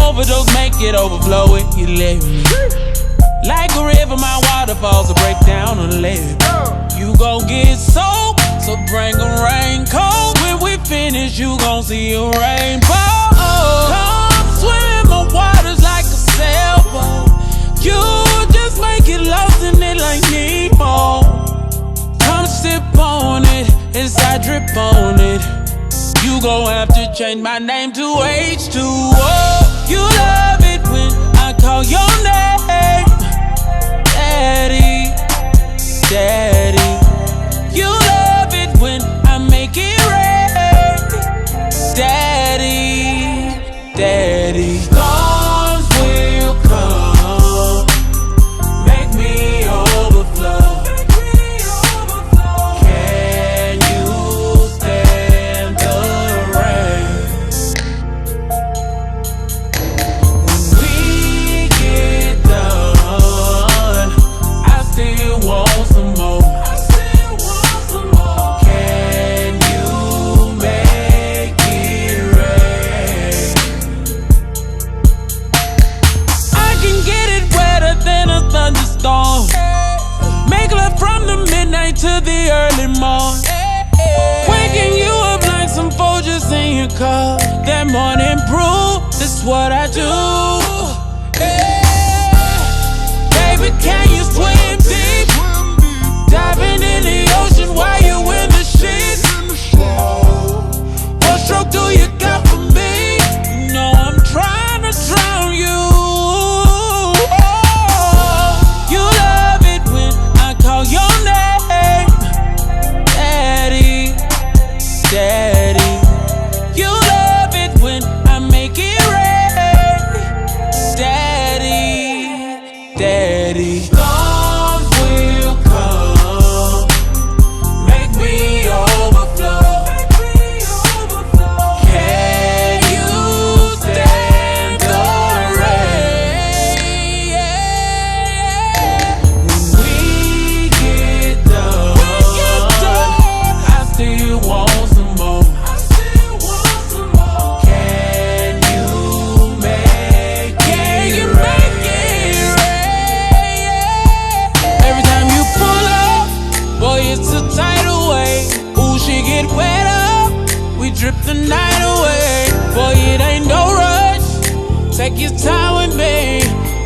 overdose, make it overflow if you let me. Like a river, my waterfalls will break down a levee. You gon' get soaked, so bring a raincoat. When we finish, you gon' see a rainbow. Come swim in my waters like a sailboat. You just make it lost in it like Nemo. Come sip on it, inside drip on it. You gon' have to change my name to H2O. You love it when I call your name, Daddy, Daddy. You love it when I make it rain, Daddy, Daddy. Storms will come, make me overflow. Can you stand the rain? When we get done, I still want some more. Can you make it rain? I can get it wetter than a thunderstorm. Make love from the midnight to the early morn. Waking you up like some Folgers in your car. That morning brew, that's what I do. Baby, can you swim deep? Diving in the ocean while you in the sheets. What stroke do you got for me? You know I'm trying to drown you. You love it when I call your name, Daddy, Daddy. You love it when I make it rain, Daddy, Daddy. Storms will come, make me overflow. Can you stand the rain? When we get done, I still want some more. Can you make it rain? Every time you pull up, boy, it's a tidal wave. Ooh, she get wetter, we drip the night away. Boy, it ain't no rush, take your time with me.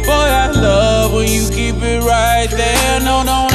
Boy, I love when you keep it right there. No, no,